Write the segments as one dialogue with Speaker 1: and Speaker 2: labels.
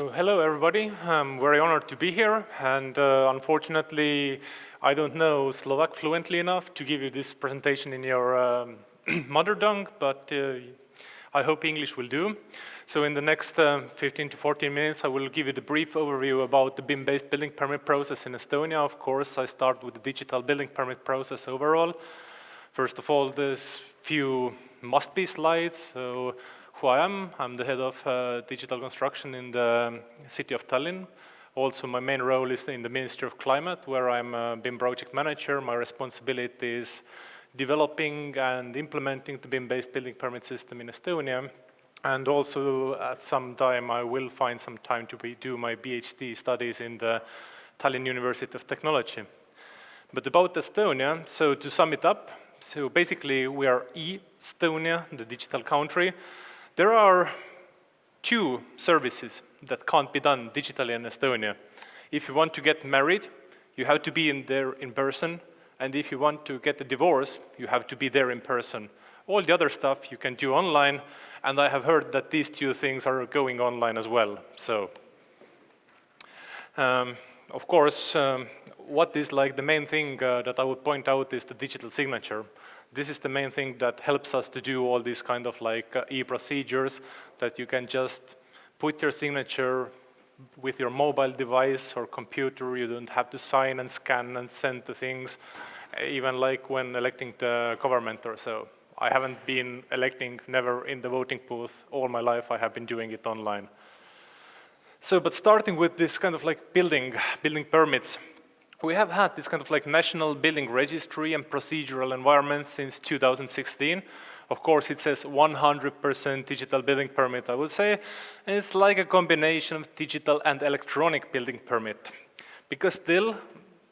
Speaker 1: So hello everybody, I'm very honored to be here, and unfortunately I don't know Slovak fluently enough to give you this presentation in your mother tongue, but I hope English will do. So in the next 15 to 14 minutes I will give you the brief overview about the BIM-based building permit process in Estonia. Of course, I start with the digital building permit process overall. First of all, there's few must-be slides. So who I am, I'm the head of digital construction in the city of Tallinn. Also, my main role is in the Ministry of Climate, where I'm a BIM project manager. My responsibility is developing and implementing the BIM-based building permit system in Estonia. And also, at some time, I will find some time to do my PhD studies in the Tallinn University of Technology. But about Estonia, so to sum it up, so basically we are Estonia, the digital country. There are two services that can't be done digitally in Estonia. If you want to get married, you have to be there in person, and if you want to get a divorce, you have to be there in person. All the other stuff you can do online, and I have heard that these two things are going online as well. So, of course, what is like the main thing that I would point out is the digital signature. This is the main thing that helps us to do all these kind of like e-procedures, that you can just put your signature with your mobile device or computer. You don't have to sign and scan and send the things, even like when electing the government or so. I haven't been electing, never in the voting booth. All my life I have been doing it online. So, but starting with this kind of like building permits, we have had this kind of like National Building Registry and procedural environment since 2016. Of course, it says 100% digital building permit, I would say. And it's like a combination of digital and electronic building permit. Because still,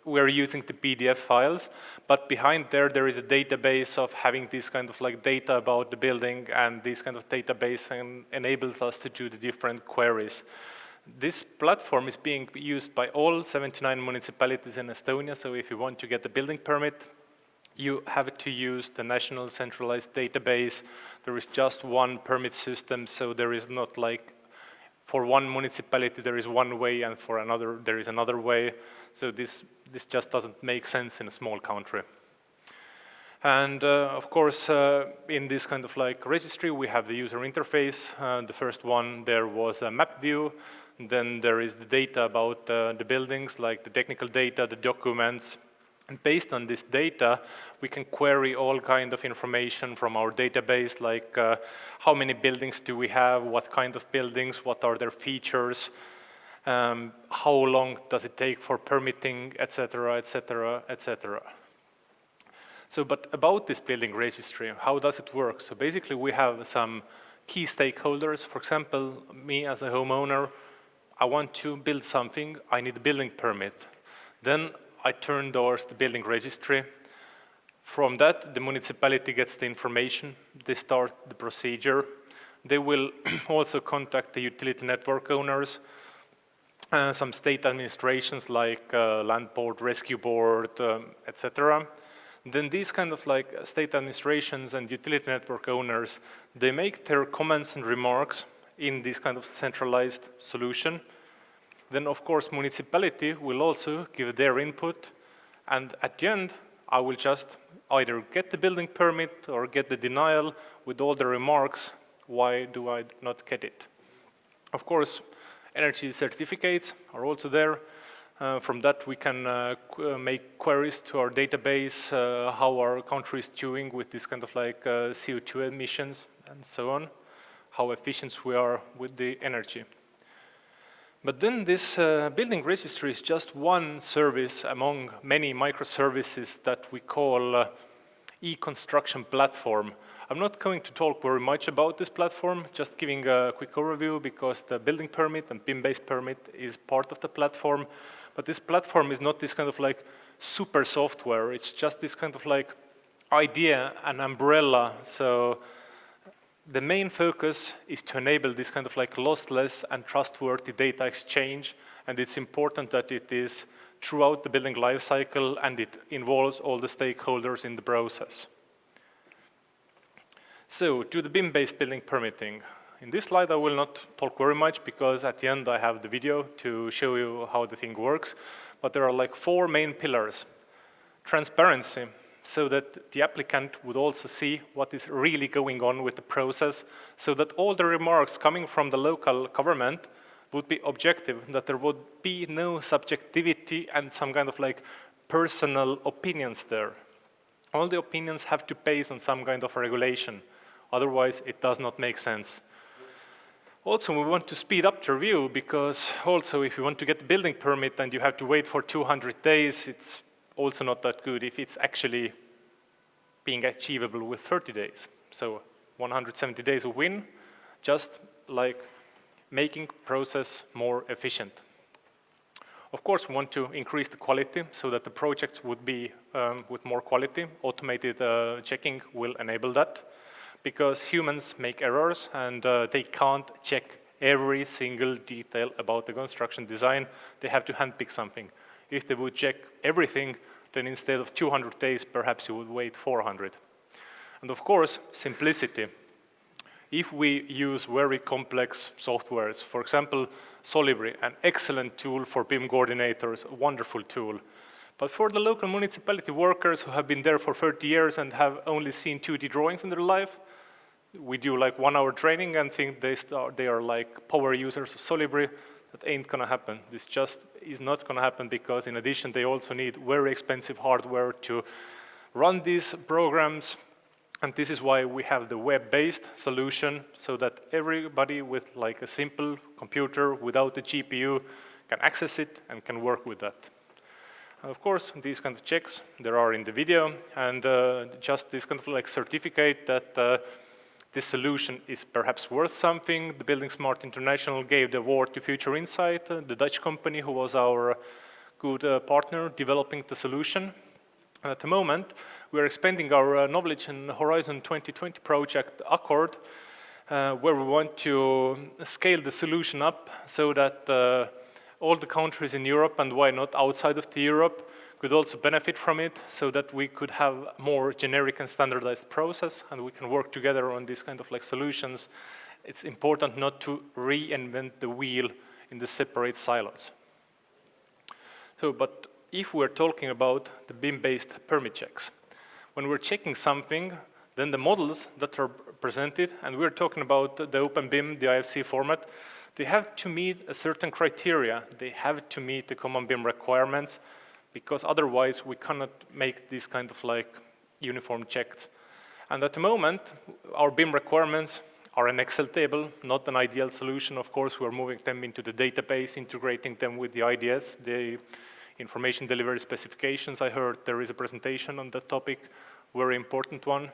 Speaker 1: we're using the PDF files, but behind there is a database of having this kind of like data about the building, and this kind of database enables us to do the different queries. This platform is being used by all 79 municipalities in Estonia, so if you want to get a building permit, you have to use the national centralized database. There is just one permit system, so there is not like, for one municipality there is one way and for another there is another way. So this just doesn't make sense in a small country. And of course, in this kind of like registry, we have the user interface. The first one there was a map view. Then there is the data about the buildings, like the technical data, the documents. And based on this data, we can query all kind of information from our database, like how many buildings do we have, what kind of buildings, what are their features, how long does it take for permitting, etc., etc., etc. So, but about this building registry, how does it work? So basically we have some key stakeholders. For example, me as a homeowner, I want to build something, I need a building permit. Then I turn towards the building registry. From that, the municipality gets the information, they start the procedure. They will also contact the utility network owners, some state administrations like land board, rescue board, etc. Then these kind of like state administrations and utility network owners, they make their comments and remarks in this kind of centralized solution. Then of course municipality will also give their input, and at the end I will just either get the building permit or get the denial with all the remarks, why do I not get it. Of course energy certificates are also there. From that we can make queries to our database, how our country is doing with this kind of like CO2 emissions and so on, how efficient we are with the energy. But then this building registry is just one service among many microservices that we call e-construction platform. I'm not going to talk very much about this platform, just giving a quick overview because the building permit and BIM-based permit is part of the platform. But this platform is not this kind of like super software, it's just this kind of like idea, an umbrella. So the main focus is to enable this kind of like lossless and trustworthy data exchange, and it's important that it is throughout the building life cycle and it involves all the stakeholders in the process. So, to the BIM-based building permitting. In this slide, I will not talk very much because at the end I have the video to show you how the thing works. But there are like 4 main pillars. Transparency, so that the applicant would also see what is really going on with the process, so that all the remarks coming from the local government would be objective, that there would be no subjectivity and some kind of like personal opinions there. All the opinions have to base on some kind of regulation. Otherwise, it does not make sense. Also, we want to speed up the review because also if you want to get the building permit and you have to wait for 200 days, it's also not that good if it's actually being achievable with 30 days. So 170 days a win, just like making process more efficient. Of course, we want to increase the quality so that the projects would be with more quality. Automated checking will enable that because humans make errors and they can't check every single detail about the construction design. They have to handpick something. If they would check everything, then instead of 200 days, perhaps you would wait 400. And of course, simplicity. If we use very complex softwares, for example, Solibri, an excellent tool for BIM coordinators, a wonderful tool. But for the local municipality workers who have been there for 30 years and have only seen 2D drawings in their life, we do like 1 hour training and think they are like power users of Solibri. That ain't gonna happen. This just is not gonna happen because in addition they also need very expensive hardware to run these programs. And this is why we have the web-based solution so that everybody with like a simple computer without a GPU can access it and can work with that. And of course, these kind of checks, there are in the video, and just this kind of like certificate that this solution is perhaps worth something. The Building Smart International gave the award to Future Insight, the Dutch company who was our good partner developing the solution. And at the moment, we are expanding our knowledge in Horizon 2020 project Accord, where we want to scale the solution up so that all the countries in Europe, and why not outside of Europe, could also benefit from it so that we could have more generic and standardized process and we can work together on these kind of like solutions. It's important not to reinvent the wheel in the separate silos. So, but if we're talking about the BIM-based permit checks, when we're checking something, then the models that are presented, and we're talking about the OpenBIM, the IFC format, they have to meet a certain criteria. They have to meet the common BIM requirements, because otherwise we cannot make these kind of like uniform checks. And at the moment, our BIM requirements are an Excel table, not an ideal solution. Of course, we're moving them into the database, integrating them with the IDS, the information delivery specifications. I heard there is a presentation on that topic, very important one.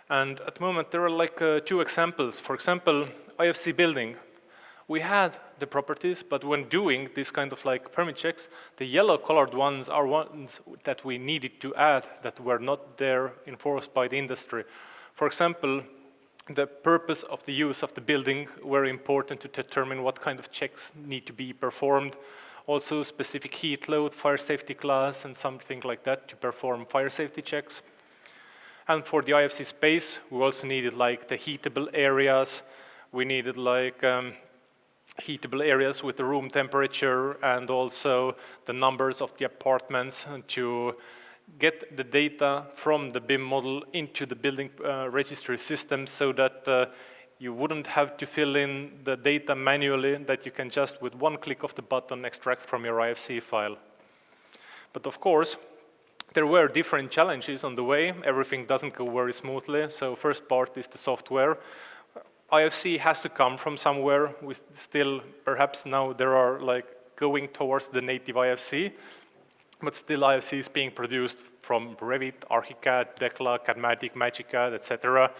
Speaker 1: And at the moment, there are like 2 examples. For example, IFC building. We had the properties, but when doing this kind of like permit checks, the yellow colored ones are ones that we needed to add that were not there enforced by the industry. For example, the purpose of the use of the building were important to determine what kind of checks need to be performed. Also specific heat load, fire safety class, and something like that to perform fire safety checks. And for the IFC space, we also needed like the heatable areas. We needed like heatable areas with the room temperature and also the numbers of the apartments to get the data from the BIM model into the building registry system so that you wouldn't have to fill in the data manually, that you can just with one click of the button extract from your IFC file. But of course, there were different challenges on the way. Everything doesn't go very smoothly. So first part is the software. IFC has to come from somewhere. We still, perhaps now there are like going towards the native IFC, but still IFC is being produced from Revit, Archicad, Decla, Cadmatic, Magicad, etc.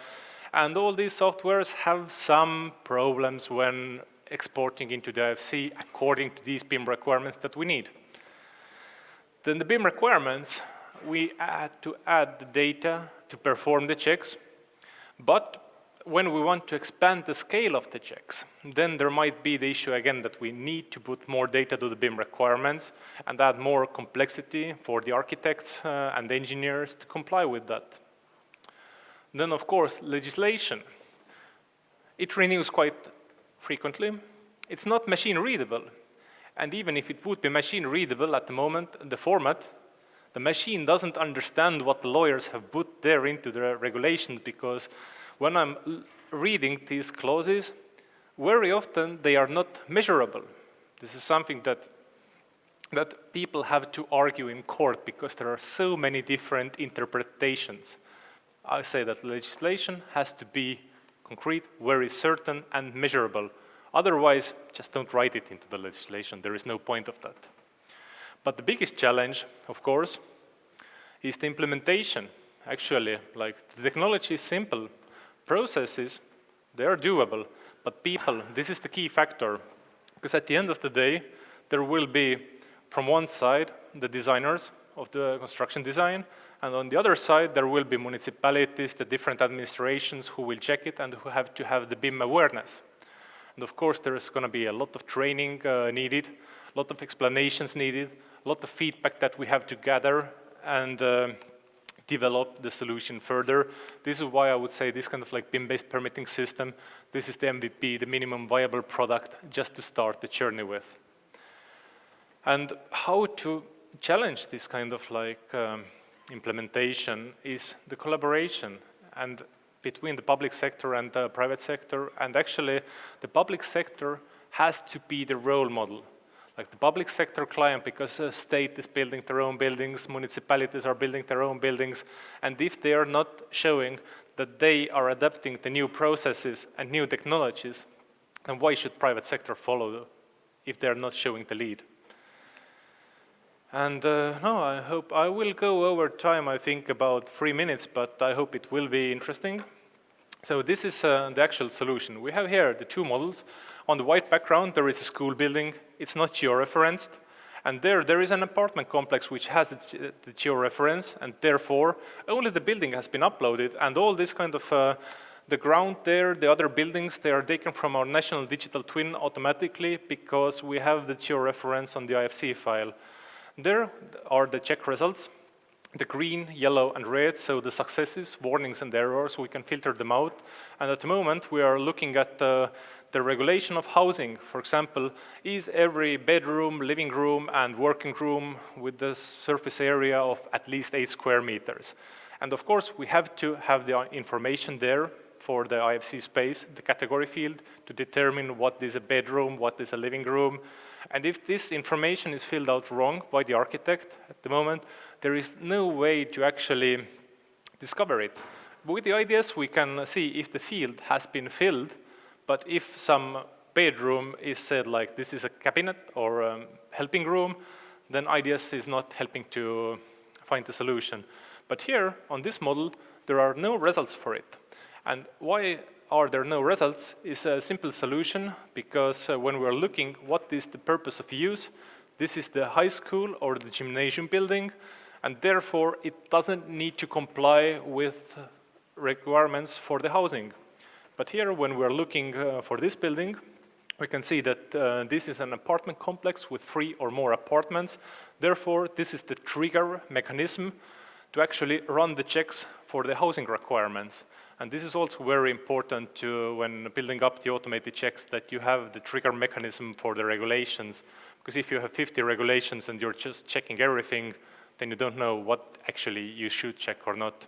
Speaker 1: And all these softwares have some problems when exporting into the IFC according to these BIM requirements that we need. Then the BIM requirements, we had to add the data to perform the checks, but when we want to expand the scale of the checks, then there might be the issue again that we need to put more data to the BIM requirements and add more complexity for the architects and the engineers to comply with that. Then of course, legislation. It renews quite frequently. It's not machine readable. And even if it would be machine readable at the moment, the format, the machine doesn't understand what the lawyers have put there into the regulations, because when I'm reading these clauses, very often they are not measurable. This is something that people have to argue in court because there are so many different interpretations. I say that legislation has to be concrete, very certain, and measurable. Otherwise, just don't write it into the legislation. There is no point of that. But the biggest challenge, of course, is the implementation. Actually, like, the technology is simple. Processes, they are doable. But people, this is the key factor. Because at the end of the day, there will be, from one side, the designers of the construction design, and on the other side, there will be municipalities, the different administrations who will check it and who have to have the BIM awareness. And of course, there is going to be a lot of training needed, a lot of explanations needed, a lot of feedback that we have to gather and develop the solution further. This is why I would say this kind of like BIM-based permitting system, this is the MVP, the minimum viable product, just to start the journey with. And how to challenge this kind of like implementation is the collaboration and between the public sector and the private sector. And actually, the public sector has to be the role model. Like the public sector client, because the state is building their own buildings, municipalities are building their own buildings, and if they are not showing that they are adapting the new processes and new technologies, then why should private sector follow if they are not showing the lead? And no, I hope I will go over time, I think about 3 minutes, but I hope it will be interesting. So this is the actual solution. We have here the two models. On the white background, there is a school building. It's not geo-referenced. And there is an apartment complex which has the geo-reference, and therefore, only the building has been uploaded, and all this kind of the ground there, the other buildings, they are taken from our national digital twin automatically because we have the geo-reference on the IFC file. There are the check results, the green, yellow, and red, so the successes, warnings, and errors, we can filter them out. And at the moment, we are looking at the regulation of housing. For example, is every bedroom, living room, and working room with the surface area of at least 8 square meters? And of course, we have to have the information there for the IFC space, the category field, to determine what is a bedroom, what is a living room. And if this information is filled out wrong by the architect at the moment, there is no way to actually discover it. With the IDS, we can see if the field has been filled, but if some bedroom is said like this is a cabinet or a helping room, then IDS is not helping to find the solution. But here, on this model, there are no results for it. And why are there no results is a simple solution, because when we're looking what is the purpose of use, this is the high school or the gymnasium building, and therefore it doesn't need to comply with requirements for the housing. But here, when we're looking for this building, we can see that this is an apartment complex with 3 or more apartments. Therefore, this is the trigger mechanism to actually run the checks for the housing requirements. And this is also very important to, when building up the automated checks, that you have the trigger mechanism for the regulations. Because if you have 50 regulations and you're just checking everything, then you don't know what actually you should check or not.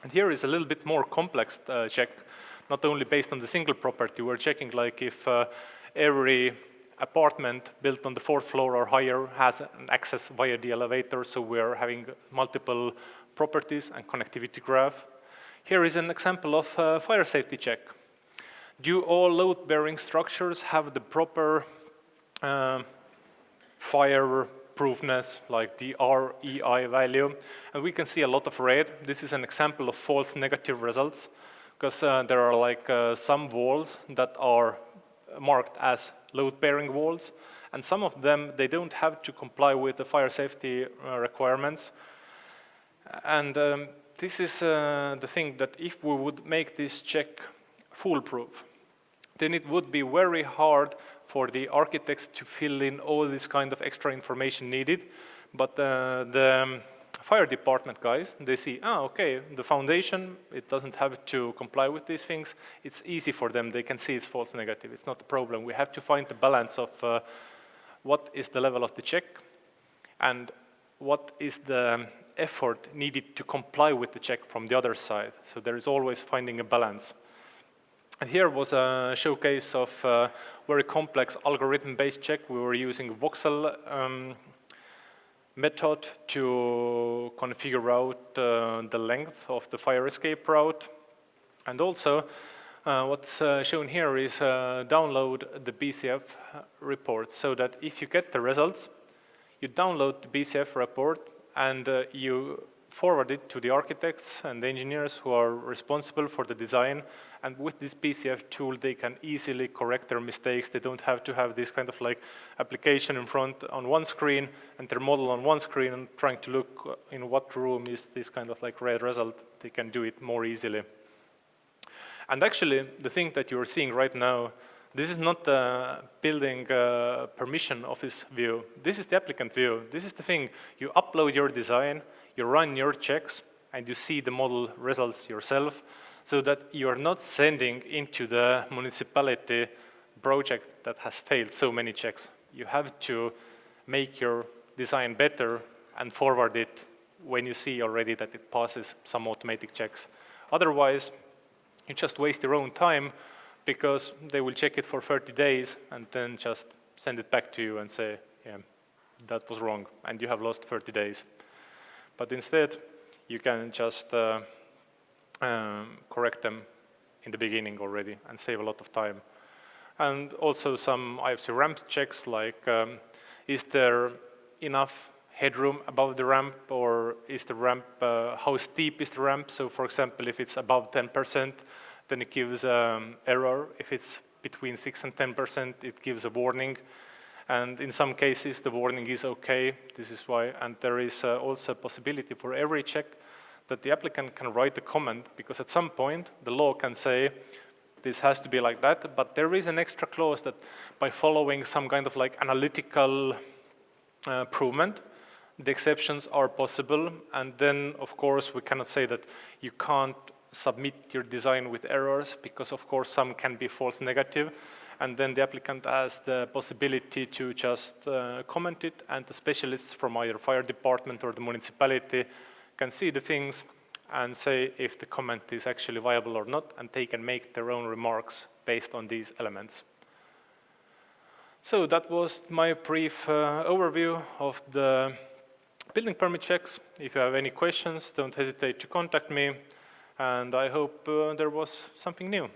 Speaker 1: And here is a little bit more complex check, not only based on the single property. We're checking like if every apartment built on the 4th floor or higher has an access via the elevator, so we're having multiple properties and connectivity graph. Here is an example of a fire safety check. Do all load-bearing structures have the proper fireproofness, like the REI value? And we can see a lot of red. This is an example of false negative results, because there are like some walls that are marked as load-bearing walls, and some of them, they don't have to comply with the fire safety requirements. And this is the thing that if we would make this check foolproof, then it would be very hard for the architects to fill in all this kind of extra information needed. But the fire department guys, they see, okay, the foundation, it doesn't have to comply with these things. It's easy for them. They can see it's false negative. It's not a problem. We have to find the balance of what is the level of the check and what is the effort needed to comply with the check from the other side. So there is always finding a balance. And here was a showcase of a very complex algorithm-based check. We were using voxel method to configure out the length of the fire escape route. And also, what's shown here is download the BCF report, so that if you get the results, you download the BCF report and you forward it to the architects and the engineers who are responsible for the design. And with this BCF tool, they can easily correct their mistakes. They don't have to have this kind of like application in front on one screen and their model on one screen and trying to look in what room is this kind of like red result. They can do it more easily. And actually, the thing that you're seeing right now, this is not the building permission office view. This is the applicant view. This is the thing. You upload your design, you run your checks, and you see the model results yourself, so that you're not sending into the municipality project that has failed so many checks. You have to make your design better and forward it when you see already that it passes some automatic checks. Otherwise, you just waste your own time, because they will check it for 30 days and then just send it back to you and say, yeah, that was wrong, and you have lost 30 days. But instead, you can just correct them in the beginning already and save a lot of time. And also some IFC ramp checks, like is there enough headroom above the ramp, or is the ramp, how steep is the ramp? So for example, if it's above 10%, then it gives error. If it's between 6 and 10%, it gives a warning. And in some cases, the warning is okay. This is why, and there is also a possibility for every check that the applicant can write a comment, because at some point, the law can say, this has to be like that, but there is an extra clause that by following some kind of like analytical improvement, the exceptions are possible. And then, of course, we cannot say that you can't submit your design with errors, because of course some can be false negative, and then the applicant has the possibility to just comment it, and the specialists from either fire department or the municipality can see the things and say if the comment is actually viable or not, and they can make their own remarks based on these elements. So that was my brief overview of the building permit checks. If you have any questions, don't hesitate to contact me. And I hope there was something new.